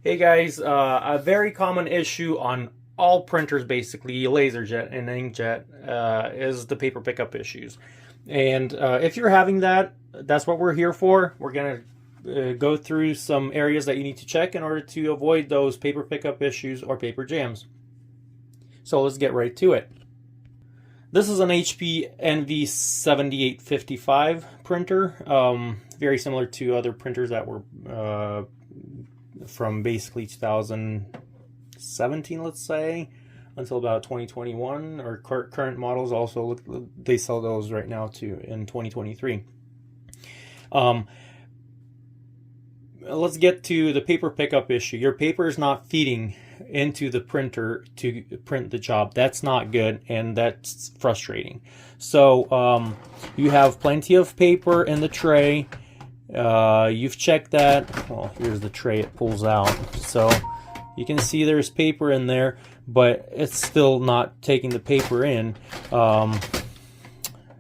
Hey guys, a very common issue on all printers, basically LaserJet and inkjet, is the paper pickup issues. And if you're having that, that's what we're here for. We're going to go through some areas that you need to check in order to avoid those paper pickup issues or paper jams. So let's get right to it. This is an HP NV7855 printer, very similar to other printers that were from basically 2017, let's say, until about 2021, or current models also they sell those right now too in 2023. Let's get to the paper pickup issue. Your paper is not feeding into the printer to print the job. That's not good, and that's frustrating. So you have plenty of paper in the tray. You've checked that. Well, here's the tray it pulls out, so you can see there's paper in there, but it's still not taking the paper in.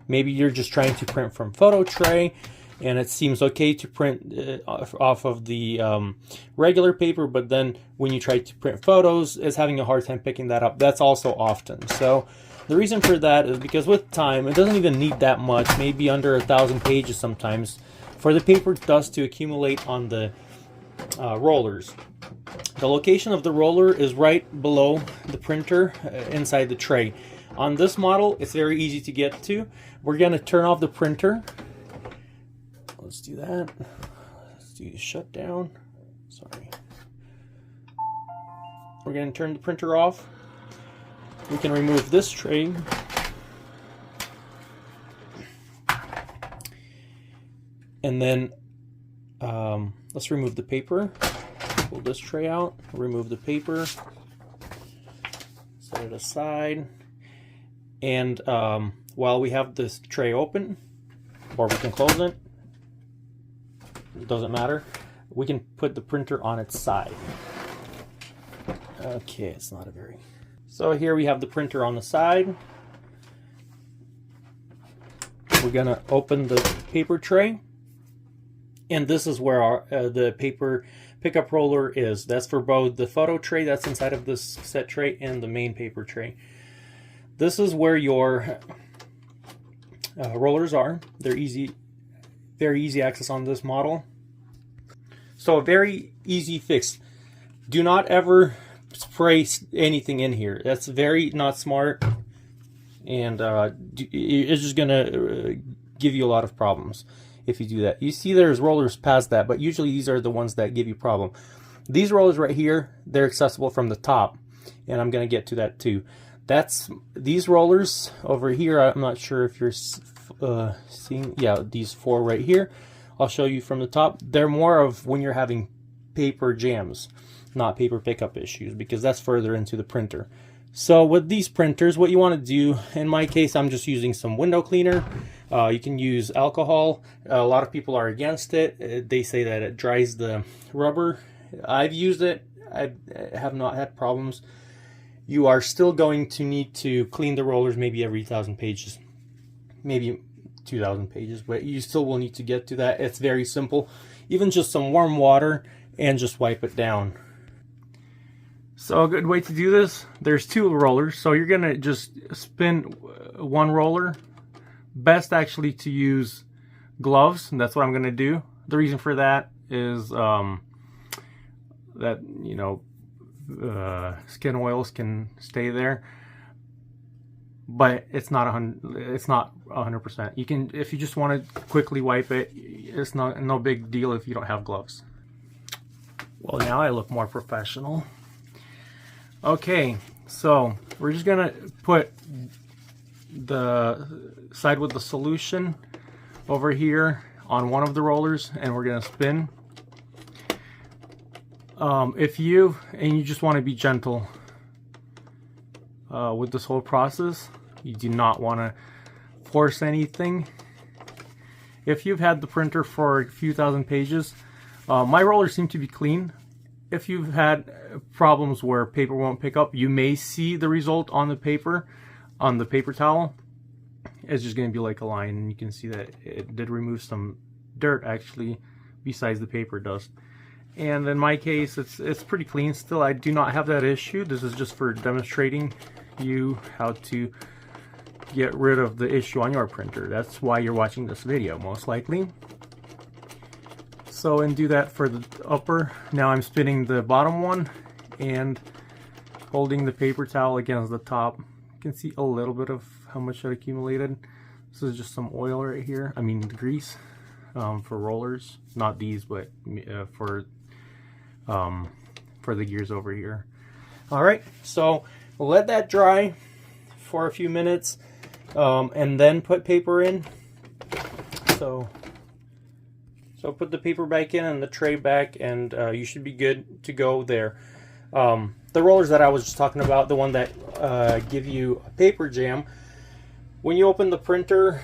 Maybe you're just trying to print from photo tray and it seems okay to print off of the regular paper, but then when you try to print photos, it's having a hard time picking that up. That's also often. So the reason for that is because with time, it doesn't even need that much, maybe under 1,000 pages sometimes, for the paper dust to accumulate on the rollers. The location of the roller is right below the printer inside the tray. On this model, it's very easy to get to. We're going to turn off the printer. Let's do that. Let's do the shutdown. Sorry. We're going to turn the printer off. We can remove this tray. And then let's remove the paper. Pull this tray out, remove the paper, set it aside. And while we have this tray open, or we can close it, it doesn't matter, we can put the printer on its side. Okay, it's not a very... So here we have the printer on the side. We're gonna open the paper tray. And this is where our, the paper pickup roller is. That's for both the photo tray that's inside of this set tray and the main paper tray. This is where your rollers are. They're easy, very easy access on this model. So a very easy fix. Do not ever spray anything in here. That's very not smart, and it's just gonna give you a lot of problems if you do that. You see there's rollers past that, but usually these are the ones that give you problem. These rollers right here, they're accessible from the top, and I'm going to get to that too. That's these rollers over here. I'm not sure if you're seeing, yeah, these four right here. I'll show you from the top. They're more of when you're having paper jams, not paper pickup issues, because that's further into the printer. So with these printers, what you want to do, in my case, I'm just using some window cleaner. You can use alcohol. A lot of people are against it. They say that it dries the rubber. I've used it. I have not had problems. You are still going to need to clean the rollers maybe every 1,000 pages, maybe 2,000 pages, but you still will need to get to that. It's very simple. Even just some warm water and just wipe it down. So a good way to do this, there's two rollers, so you're gonna just spin one roller. Best actually to use gloves, and that's what I'm gonna do. The reason for that is that, you know, skin oils can stay there, but it's not 100%. You can, if you just want to quickly wipe it, it's no big deal if you don't have gloves. Well, now I look more professional. Okay, so we're just gonna put the side with the solution over here on one of the rollers, and we're gonna spin. And you just want to be gentle with this whole process. You do not want to force anything. If you've had the printer for a few thousand pages, my rollers seem to be clean. If you've had problems where paper won't pick up, you may see the result on the paper towel. It's just going to be like a line, and you can see that it did remove some dirt actually besides the paper dust. And in my case, it's pretty clean still. I do not have that issue. This is just for demonstrating you how to get rid of the issue on your printer. That's why you're watching this video, most likely. So, and do that for the upper. Now I'm spinning the bottom one and holding the paper towel against the top. You can see a little bit of how much that accumulated. This is just some oil right here. I mean grease for rollers. Not these, but for the gears over here. All right, so we'll let that dry for a few minutes and then put paper in. So put the paper back in and the tray back, and you should be good to go there. The rollers that I was just talking about, the one that give you a paper jam, when you open the printer,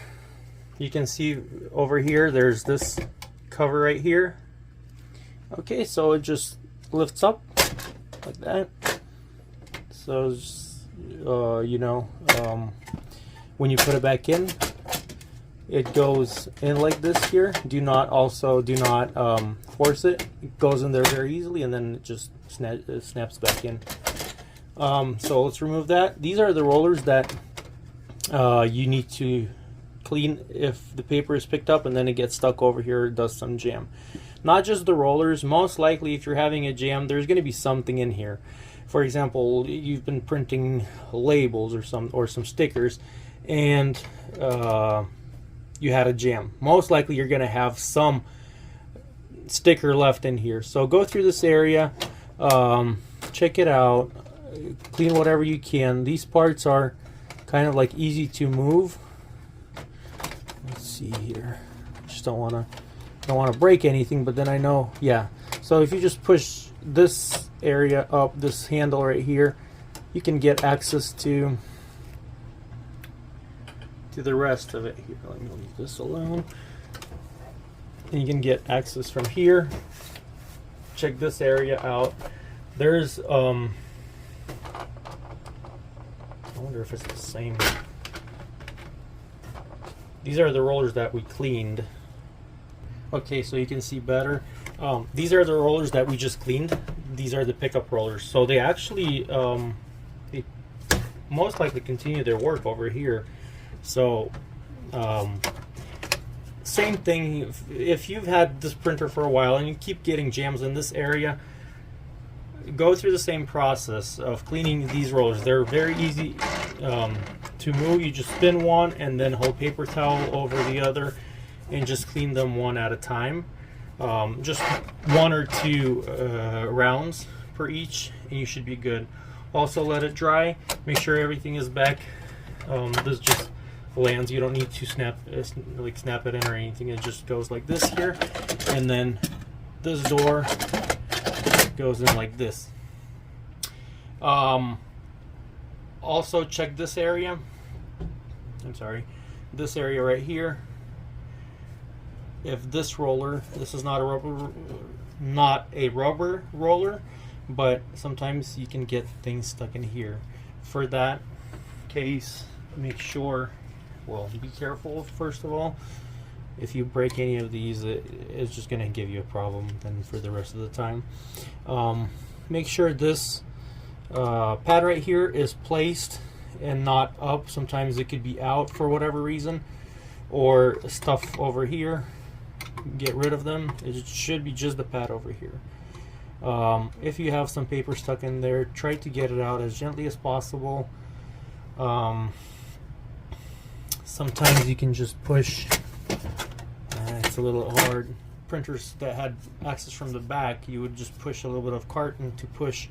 you can see over here, there's this cover right here. Okay, so it just lifts up like that. So, when you put it back in, it goes in like this here. Do not force it. It goes in there very easily, and then it just snaps back in. So let's remove that. These are the rollers that you need to clean if the paper is picked up and then it gets stuck over here, it does some jam. Not just the rollers. Most likely, if you're having a jam, there's going to be something in here. For example, you've been printing labels or some stickers, and you had a jam. Most likely you're going to have some sticker left in here. So go through this area, check it out, clean whatever you can. These parts are kind of like easy to move. Let's see here. Just don't want to break anything, but then I know, yeah. So if you just push this area up, this handle right here, you can get access to the rest of it here. Let me leave this alone. And you can get access from here. Check this area out. There's I wonder if it's the same. These are the rollers that we cleaned. Okay, so you can see better. These are the rollers that we just cleaned. These are the pickup rollers. So they actually they most likely continue their work over here. So same thing, if you've had this printer for a while and you keep getting jams in this area, go through the same process of cleaning these rollers. They're very easy to move. You just spin one and then hold paper towel over the other and just clean them one at a time. Just 1 or 2 rounds per each, and you should be good. Also let it dry. Make sure everything is back. This just lands. You don't need to snap it in or anything. It just goes like this here, and then this door goes in like this. Also check this area. This area right here. If this roller, this is not a rubber roller, but sometimes you can get things stuck in here. For that case, make sure, well, be careful first of all. If you break any of these, it's just going to give you a problem then for the rest of the time. Make sure this pad right here is placed and not up. Sometimes it could be out for whatever reason, or stuff over here. Get rid of them. It should be just the pad over here. If you have some paper stuck in there, try to get it out as gently as possible. Sometimes you can just push. It's a little hard. Printers that had access from the back, you would just push a little bit of carton to push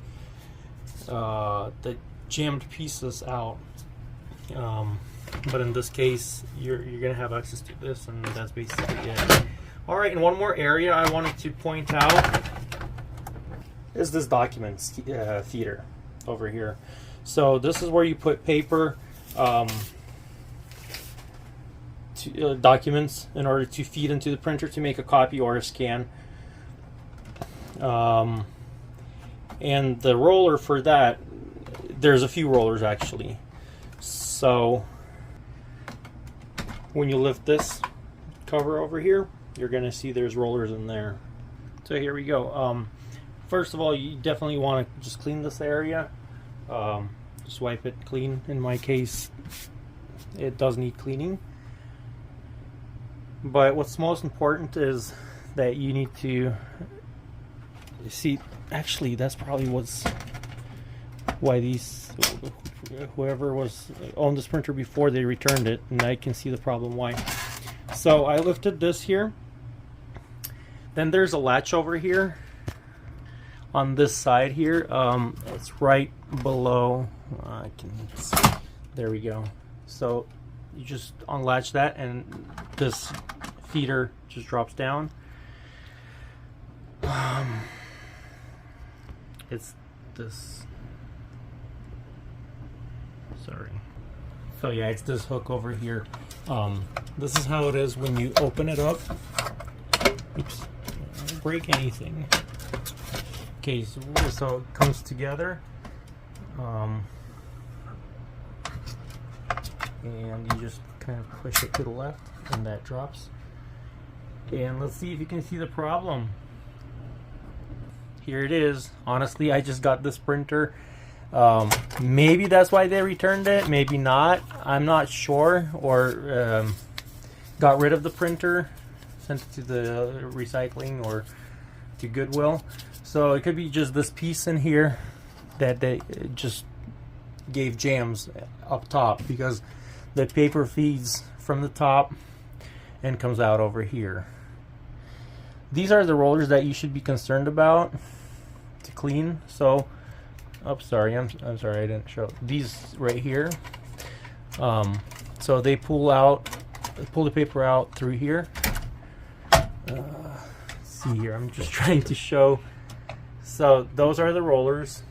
the jammed pieces out. But in this case, you're going to have access to this, and that's basically it. All right, and one more area I wanted to point out is this documents feeder over here. So this is where you put paper, documents in order to feed into the printer to make a copy or a scan. And the roller for that, there's a few rollers actually. So when you lift this cover over here, you're going to see there's rollers in there. So here we go. First of all, you definitely want to just clean this area. Just wipe it clean. In my case, it does need cleaning. But what's most important is that you need to see, actually that's probably why whoever was owned this printer before, they returned it, and I can see the problem why. So I lifted this here, then there's a latch over here on this side here. It's right below, there we go. So you just unlatch that and this feeder just drops down. It's this, sorry. So yeah, it's this hook over here. This is how it is when you open it up. Oops, don't break anything. Okay, so it comes together. And you just kind of push it to the left and that drops. And let's see if you can see the problem. Here it is. Honestly, I just got this printer. Maybe that's why they returned it, maybe not. I'm not sure. Or got rid of the printer, sent it to the recycling or to Goodwill. So it could be just this piece in here that they just gave jams up top, because the paper feeds from the top and comes out over here. These are the rollers that you should be concerned about to clean. So, I'm sorry, I didn't show these right here. So they pull the paper out through here. Let's see here, I'm just trying to show. So those are the rollers.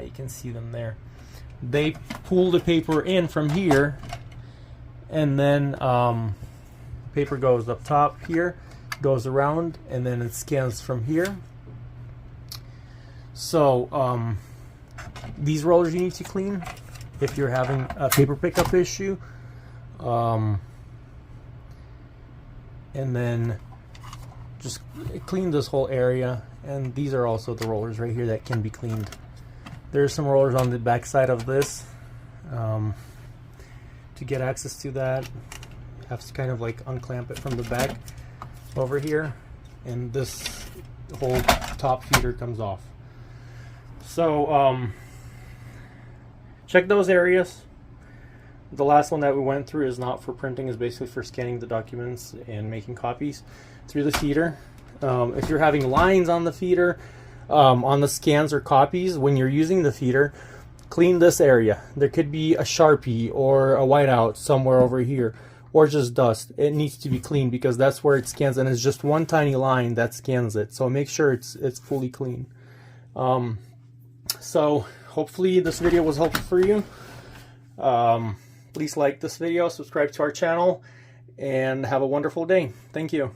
You can see them there. They pull the paper in from here, and then paper goes up top here, goes around, and then it scans from here. So these rollers you need to clean if you're having a paper pickup issue. And then just clean this whole area. And these are also the rollers right here that can be cleaned. There's some rollers on the back side of this. To get access to that, you have to kind of like unclamp it from the back over here, and this whole top feeder comes off. So check those areas. The last one that we went through is not for printing, is basically for scanning the documents and making copies through the feeder. If you're having lines on the feeder, on the scans or copies, when you're using the feeder, clean this area. There could be a Sharpie or a whiteout somewhere over here, or just dust. It needs to be cleaned because that's where it scans, and it's just one tiny line that scans it. So make sure it's fully clean. So hopefully this video was helpful for you. Please like this video, subscribe to our channel, and have a wonderful day. Thank you.